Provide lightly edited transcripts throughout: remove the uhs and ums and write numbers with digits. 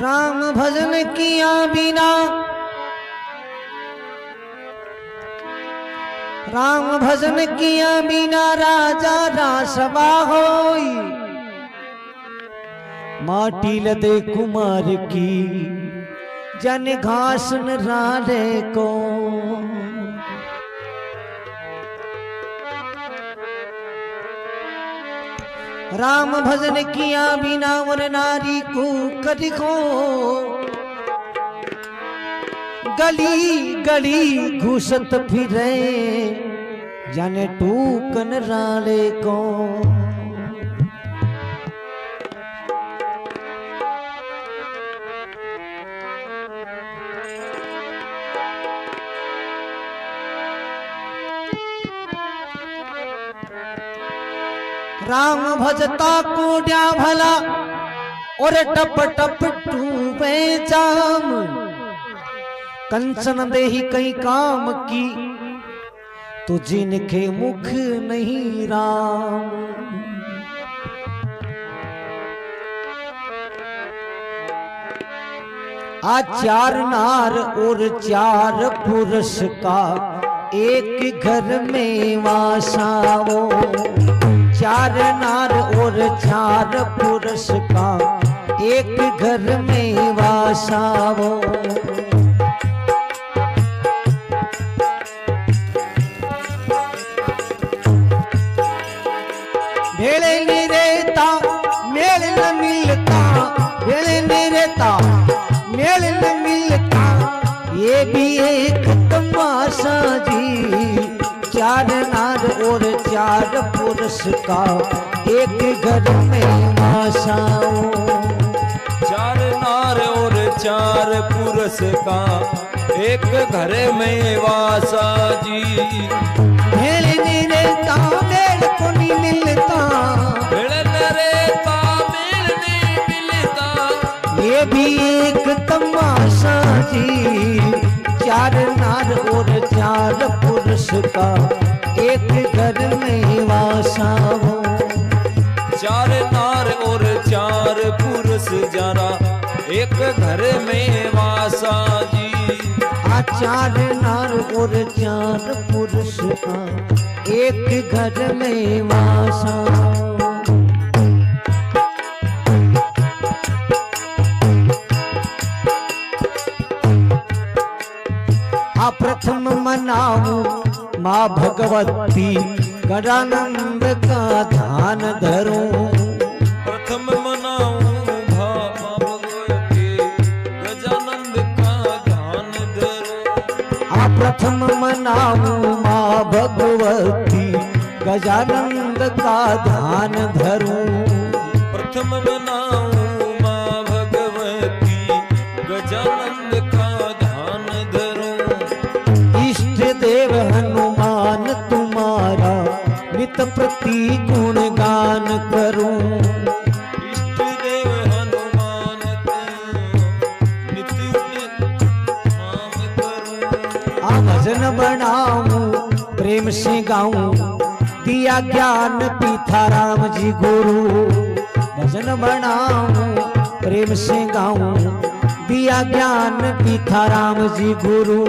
राम भजन किया बिना, राम भजन किया बिना राजा रासबा होई। माटी लदे कुमार की जन घास न राले को। राम भजन किया बिना वर नारी को कदिको। गली गली घुसत फिरे जाने टूकन राले को। राम भजता कूड्या भला और टप टप टूबे जाम। कंचन देही कई काम की तो जिनके मुख नहीं राम। आज 4 नार और 4 पुरुष का एक घर में वासाओ। 4 नार और 4 पुरुष का एक घर में वासाओ। भेड़े नहीं रहता मेल न मिलता, भेड़े नहीं रहता मेल न मिलता, ये भी एक तमाशा जी। 4 नार और 4 पुरुष का एक घर में वासाओ। 4 नार और 4 पुरुष का एक घर में वासा जी। भेड़ नहीं रहता मेल को नहीं मिलता, भेड़ न रहता मेल नहीं मिलता, ये भी एक तमाशा जी। 4 नार और 4 पुरुष का एक घर में वासाओ। 4 नार और 4 पुरुष जरा एक घर में वासा जी। 4 नार और 4 पुरुष का एक घर में वासाओ। प्रथम मनाऊं माँ भगवती गजानंद का ध्यान धरूं। प्रथम मनाऊं माँ भगवती गजानंद का ध्यान धरूं। प्रथम मनाऊं माँ भगवती गजानंद का ध्यान धरूं। प्रथम मनाऊं माँ भगवती गजानंद का ध्यान धरूं। इष्ट देव हनुमान तुम्हारा नित प्रति गुणगान करूं। इष्ट देव हनुमान नित नाम करूं। भजन बनाऊं प्रेम से गाऊं दिया ज्ञान पीथा राम जी गुरु। भजन बनाऊं प्रेम से गाऊं दिया ज्ञान पीथा राम जी गुरु।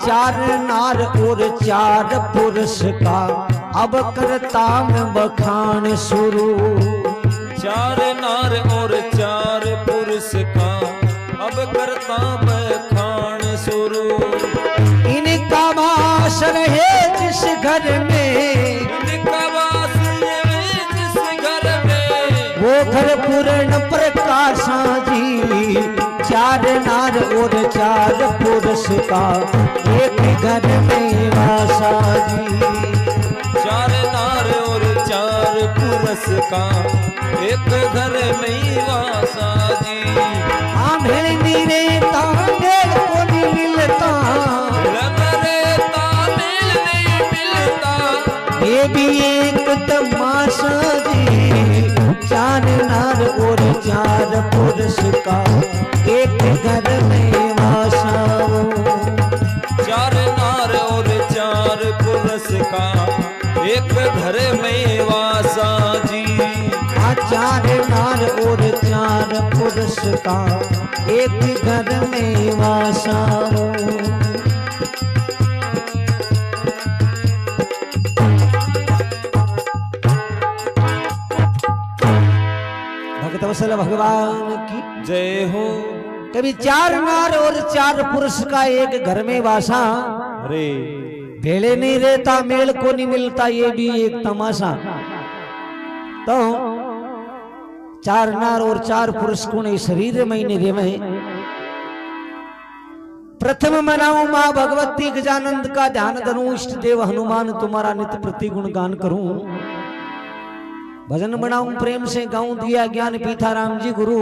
4 नार और 4 पुरुष का अब करता मैं बखान शुरू। 4 नार और 4 पुरुष का अब करता बखान शुरू। इनका वास रहे जिस घर में, इनका वास रहे जिस घर में, वो घर पूर्ण प्रकाशा जी। 4 नार और 4 पुरुष का एक घर में वासा जी। 4 नार और 4 पुरुष का एक घर में वासा जी। भेड़ नहीं रहता मेल को नहीं मिलता, मेल नहीं मिलता, ये भी एक तमाशा जी। 4 नार और 4 पुरुष का एक घर में वासाओ। 4 नार और 4 पुरुष का एक घर में वासा जी। चार नार और चार पुरुष का एक घर में वासा। भक्त वत्सल भगवान की जय हो। कभी चार नार और चार पुरुष का एक घर में वासा। अरे भेड़े नहीं रहता मेल को नहीं मिलता ये भी एक तमाशा। तो चार नार और चार पुरुष को नहीं शरीर में नहीं रेवे। प्रथम मनाऊं मां भगवती गजानंद का ध्यान धरूं, इष्ट देव हनुमान तुम्हारा नित्य प्रति गुण गान करूं। भजन बनाऊं प्रेम से गाऊं, दिया ज्ञान पीता राम जी गुरु।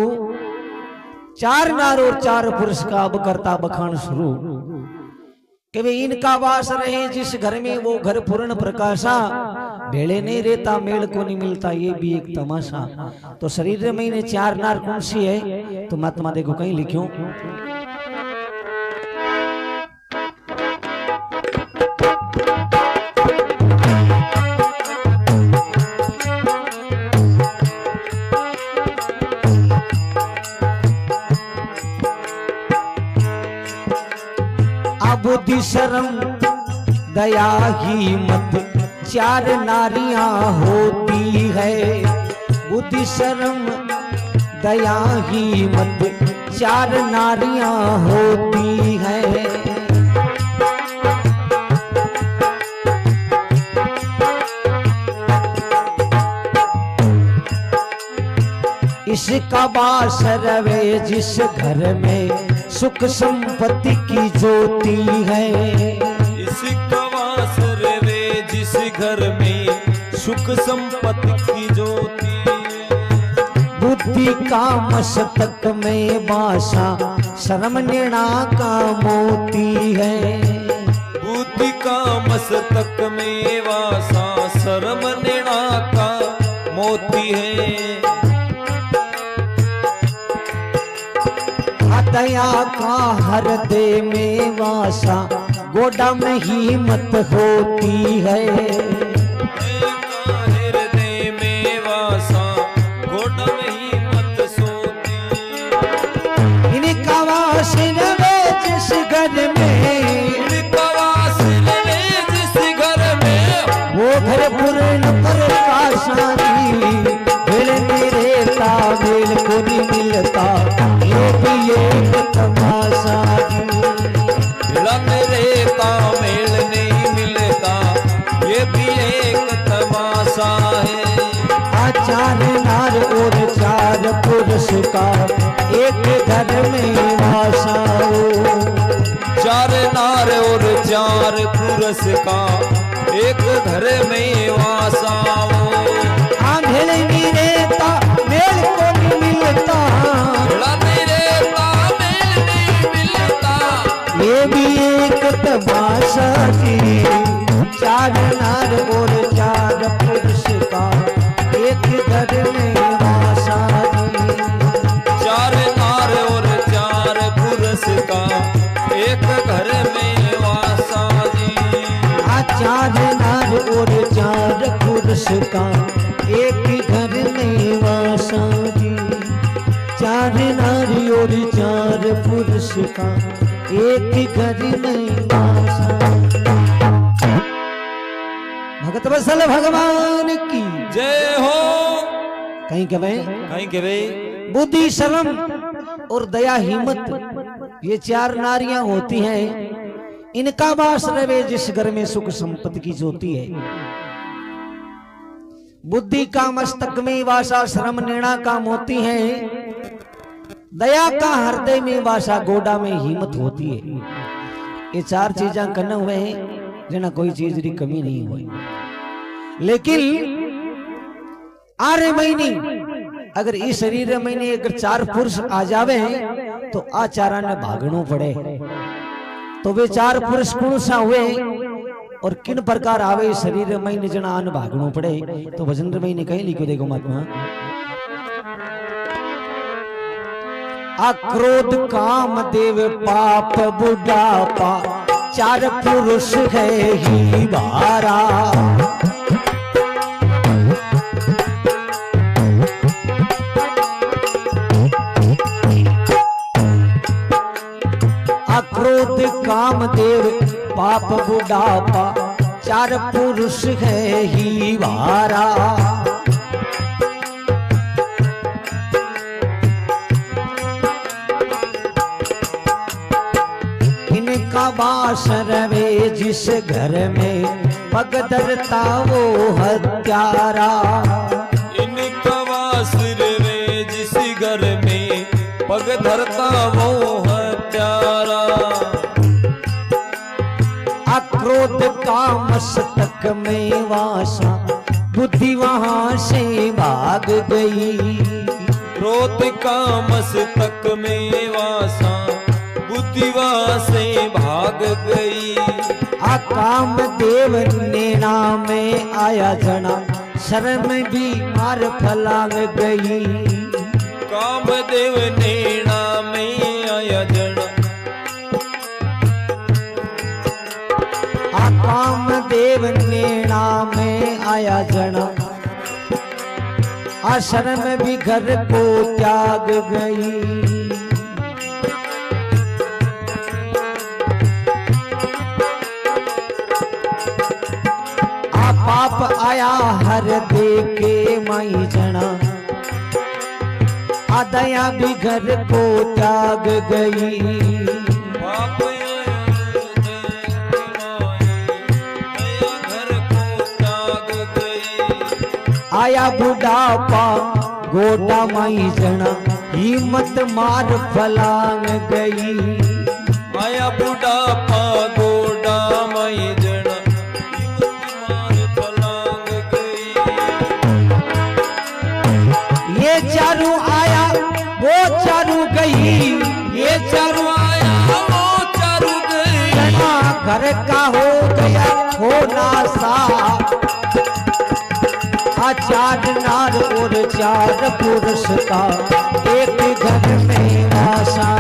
चार नार और चार पुरुष का अब करता बखान शुरू। कि वे इनका वास रहे जिस घर में वो घर पूर्ण प्रकाशा। भेड़े नहीं रहता मेल को नहीं मिलता ये भी एक तमाशा। तो शरीर में इन्हें चार नार कौन सी है? तो महात्मा देखो कहीं लिखो, बुद्धि शर्म दया हिम्मत चार नारियां होती है। बुद्धि शर्म दया हिम्मत चार नारियां होती है। इसका वास रवे जिस घर में सुख संपत्ति की ज्योति है। इसका वास रवे जिस घर में सुख संपत्ति की ज्योति। बुद्धि का मस्तक में वासा शर्म नैना का मोती है। बुद्धि का मस्तक में वासा शर्म नैना का मोती है। दया का हृदय में वासा गोडा में हिम्मत होती है। हृदय में वासा गोडा में हिम्मत सोती। इनका वास रवे जिस घर में, इनका वास रवे जिस घर में वो घर पूर्ण प्रकाशा। भेड़ नहीं रहता मेल को नहीं मिलता ये भी एक तमाशा। रहता मेल नहीं मिलता ये भी एक तमाशा है। चार नार और चार पुरुष का एक घर में वासा। चार नार और चार पुरुष का एक घर में वासा। भेड़ नहीं रहता मेल को नहीं मिलता ये भी एक तमाशा जी। चार नार और चार पुरुष का एक घर में वासा जी। चार नार और चार पुरुष का एक घर में वासा जी। चार नार और चार पुरुष का एक घर में वासा जी। चार नारी और चार पुरुष का एक घर में वासा। भगत वत्सल भगवान की जय हो। कहीं के भाई, कहीं के भाई बुद्धि शर्म और दया हिम्मत ये चार नारियां होती हैं। इनका वास रवे जिस घर में सुख संपत्ति की ज्योति है। बुद्धि का मस्तक में वासा शर्म नैना का मोती है। दया का हृदय में वासा गोडा में हिम्मत होती है। ये चार चीजा करने हुए हैं जना कोई चीज की कमी नहीं हुई। लेकिन आरे महीने अगर इस शरीर महीने अगर चार पुरुष आ जावे तो आचारा ने भागणो पड़े। तो वे चार पुरुष कौन सा हुए और किन प्रकार आवे शरीर महीने जना आन भागणो पड़े। तो भजन महीने कहीं लिखो देखो महात्मा। क्रोध काम देव पाप बुढ़ापा चार पुरुष है ही बारा। अक्रोध कामदेव पाप बुढ़ापा चार पुरुष है ही बारा। इनका वास रवे जिस घर में पग धरता वो हत्यारा। इनका वास रवे जिस घर में पग धरता वो हत्यारा। अक्रोध का मस्तक में वासा बुद्धि वहां से भाग गई। क्रोध का मस्तक में वासा बुद्धि वहां से भाग गई। काम देव नैना में आया जना शर्म भी मार फलांग गई। कामदेव नैना में आया जना। कामदेव नैना में आया जना शर्म भी घर को त्याग गई। पाप आया हर दे के माई जना दया भी घर को त्याग गई। पाप आया दया घर को त्याग गई। आया बुढ़ापा गोटा माई जना हिम्मत मार फलांग गई। आया बुढ़ापा गोटा माई जना ये चारू आया वो चारू गई। ये चारू आया वो चारू गई। जना घर का हो गया होना सा। चार नार और चार पुरुष का एक घर में वासा।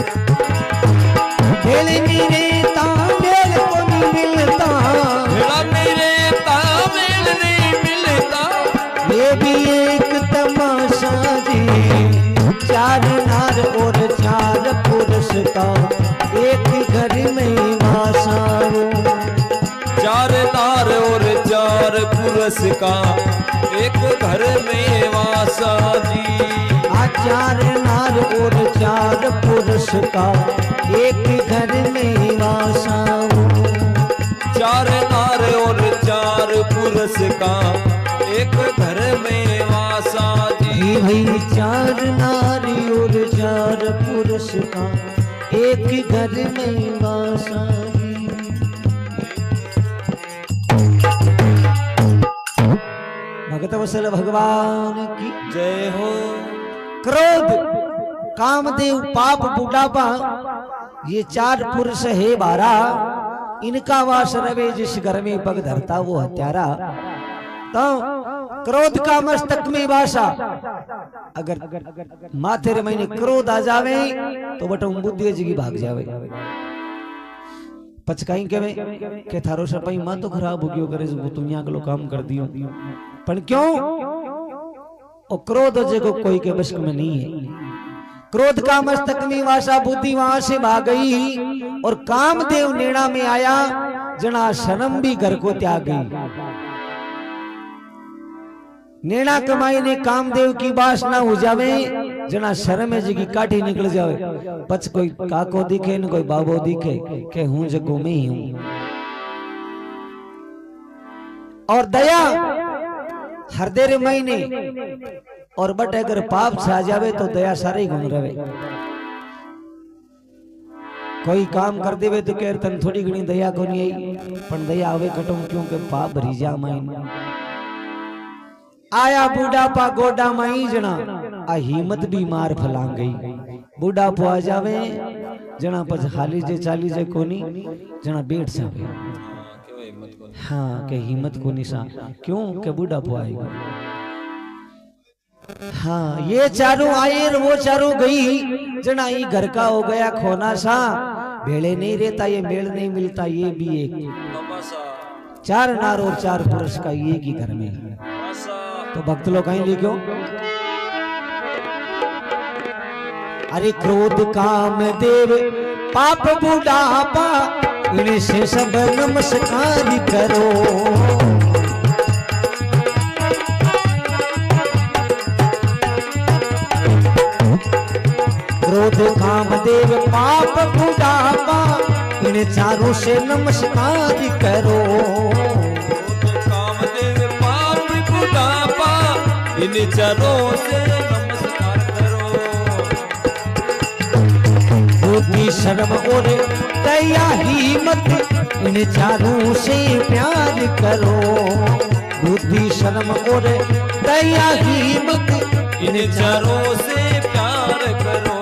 चार नार और चार पुरुष का एक घर में वासा। चार नार और चार पुरुष का एक घर में वासा जी। चार नार और चार पुरुष का एक घर में वासा। चार नार और चार पुरुष का एक घर में वासा जी। भाई चार नारी और चार पुरुष का एक घर में वासा। भगत वत्सल भगवान की जय हो। क्रोध कामदेव पाप बुढ़ापा ये चार पुरुष है बारा। इनका वास रवे जिस घर में पग धरता वो हत्यारा। तो क्रोध का मस्तक में वासा। अगर माथे रे महीने क्रोध आ जावे तो बटो बुद्धि जगी भाग जावे। पचकाई के थारो सपाई मां तो खराब हो गयो करे वो दुनिया के लो काम कर दियो। पर क्यों ओ क्रोध जगो कोई के बस में नहीं है। क्रोध का मस्तक में वासा बुद्धि वहां से भाग गई। और कामदेव नैना में आया जना शर्म भी घर को त्याग गई। नैना कमाई ने कामदेव की वासना हो जावे जना शर्म में जगी काठी निकल जावे। पछ कोई काको दिखे न कोई बाबो दिखे के हूं जगो में ही हूं। और दया हृदय महीने और बट अगर पाप छा जावे तो दया सारे ही घूम रहे। कोई काम कर देवे तो कह तन थोड़ी घनी दया को नहीं आई पर दया आवे कटो क्योंकि पाप भरी जा माइन। आया बूढ़ापा गोडा माई जना आ हिम्मत भी मार फलांग गई। बूढ़ापो आ जावे जना पछ हाली जे चाली जे कोनी जना बैठ जावे। हाँ के हिम्मत कोनी सा क्यों के बूढ़ापो आएगा। हाँ, ये चारों आए और वो चारों गई, जना ये घर का हो गया खोना सा, भेड़े नहीं रहता, ये मेल नहीं मिलता, ये भी एक तमाशा चार नार और चार पुरुष का ये की घर में। तमाशा तो भक्त लोग कहीं लिखो, अरे क्रोध काम देव पाप बुढ़ापा, इनसे सब नमस्कार करो। क्रोध काम देव पाप बुढ़ापा, इन चारों से नमस्कार करो। कामदेव पाप बुढ़ापा, इन चारों से नमस्कार करो। बुद्धि शर्म और दया हिम्मत, इन चारों से प्यार करो। बुद्धि शर्म और दया हिम्मत, इन चारों से प्यार करो।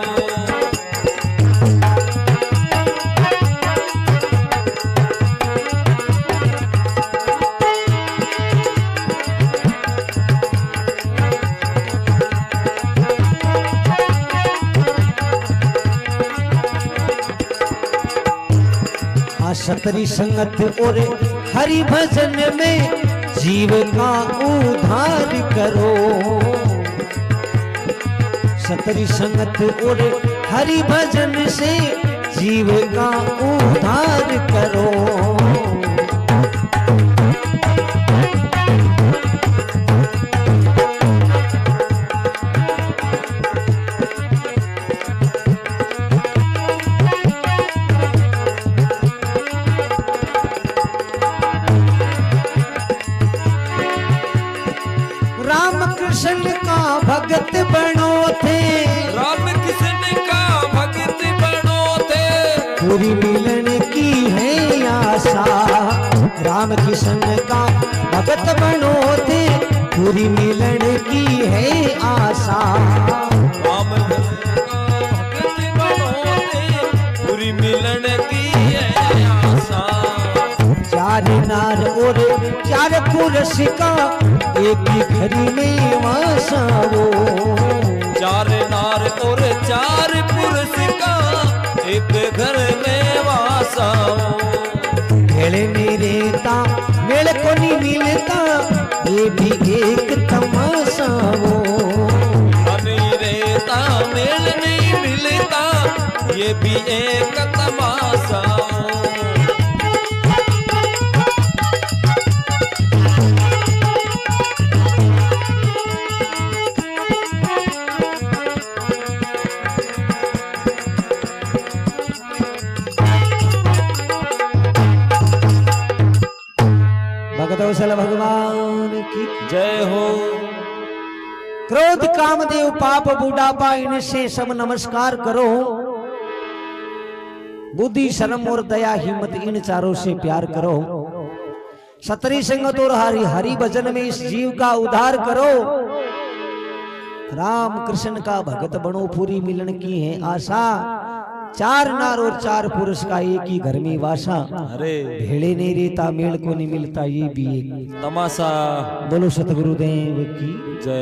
सतरी संगत और हरि भजन में जीव का उद्धार करो। सतरी संगत और हरि भजन से जीव का उद्धार करो। कृष्ण का भगत बनो थे, राम कृष्ण का भगत बनो थे, पूरी मिलन की है आशा। राम कृष्ण का भगत बनो थे, पूरी मिलन की है आशा। राम कृष्ण का भगत बनो थे, पूरी मिलन की है आशा। चार नार और चार पुरुष का एक ही घर में वासा हो। चार नार और चार पुरुष का एक घर में वासा हो। मेल नहीं रहता, मेल को नहीं मिलता, ये भी एक तमाशा हो। नहीं रहता, मेल नहीं मिलता, ये भी एक तमाशा हो। भगवान की जय हो। क्रोध कामदेव पाप बुढ़ापा, इनसे सब नमस्कार करो। बुद्धि शर्म और दया हिम्मत, इन चारों से प्यार करो। सतरी संगत और हरि भजन में इस जीव का उद्धार करो। राम कृष्ण का भगत बनो, पूरी मिलन की है आशा। चार नार और चार पुरुष का एक ही घर में वासा। अरे भेड़े नहीं रहता, मेल को नहीं मिलता, ये भी एक तमाशा। बोलो सतगुरुदेव की जय।